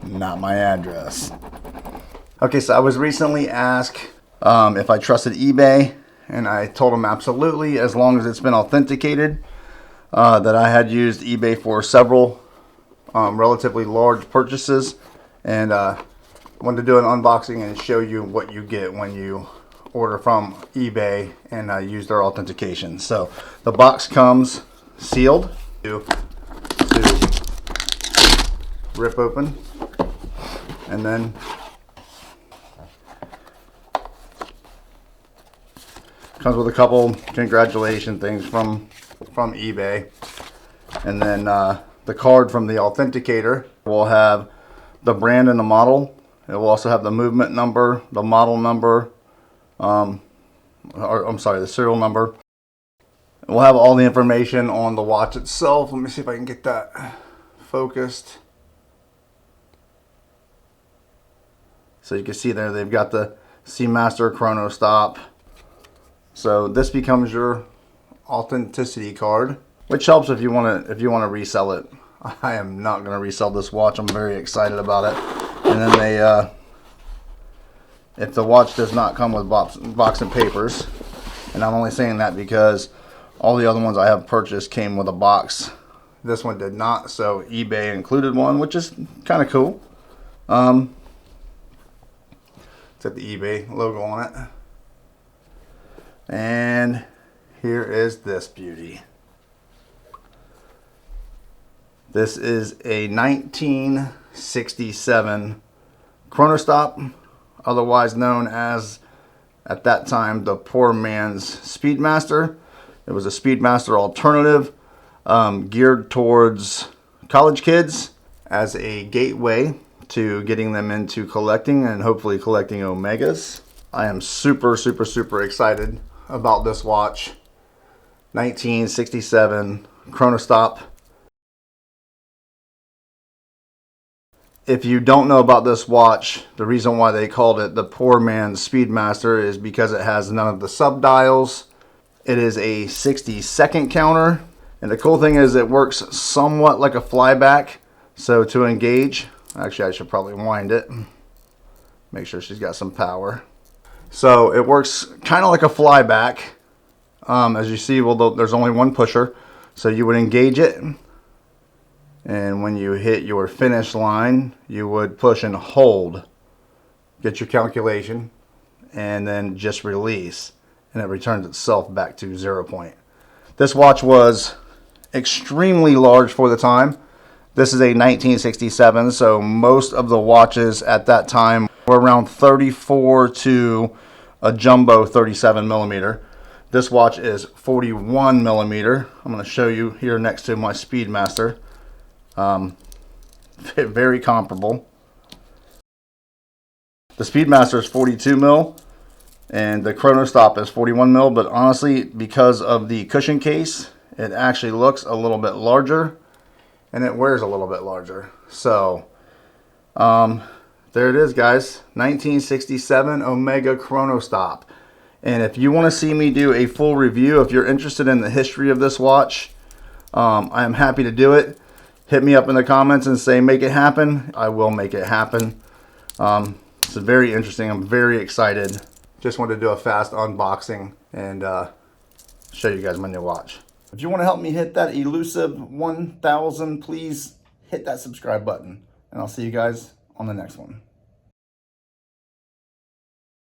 not my address. Okay, so I was recently asked if I trusted eBay, and I told them absolutely, as long as it's been authenticated. That I had used eBay for several relatively large purchases, and wanted to do an unboxing and show you what you get when you order from eBay and use their authentication. So the box comes sealed to rip open, and then comes with a couple congratulation things from eBay, and then the card from the authenticator will have the brand and the model. It will also have the movement number, the model number, the serial number. It will have all the information on the watch itself. Let me see if I can get that focused. So you can see there they've got the Seamaster Chronostop. So this becomes your authenticity card, which helps if you want to resell it. I am not going to resell this watch. I'm very excited about it. And then they, if the watch does not come with box and papers, and I'm only saying that because all the other ones I have purchased came with a box. This one did not, so eBay included one, which is kind of cool. It's got the eBay logo on it. And here is this beauty. This is a 1967 Chronostop, otherwise known as, at that time, the poor man's Speedmaster. It was a Speedmaster alternative geared towards college kids as a gateway to getting them into collecting, and hopefully collecting Omegas. I am super, super, super excited about this watch. 1967 Chronostop. If you don't know about this watch, the reason why they called it the poor man's Speedmaster is because it has none of the sub-dials. It is a 60-second counter, and the cool thing is it works somewhat like a flyback. So to engage, actually I should probably wind it, make sure she's got some power. So it works kind of like a flyback. As you see, well, there's only one pusher, so you would engage it, and when you hit your finish line, you would push and hold, get your calculation, and then just release, and it returns itself back to 0 point. This watch was extremely large for the time. This is a 1967, so most of the watches at that time were around 34 to a jumbo 37 millimeter. This watch is 41 millimeter. I'm going to show you here next to my Speedmaster. Very comparable. The Speedmaster is 42 mil and the Chronostop is 41 mil, but honestly, because of the cushion case, it actually looks a little bit larger and it wears a little bit larger. So there it is, guys. 1967 Omega Chronostop. And if you want to see me do a full review, if you're interested in the history of this watch, I am happy to do it. Hit me up in the comments and say make it happen. I will make it happen. It's very interesting. I'm very excited. Just wanted to do a fast unboxing and show you guys my new watch. If you want to help me hit that elusive 1,000, please hit that subscribe button. And I'll see you guys on the next one.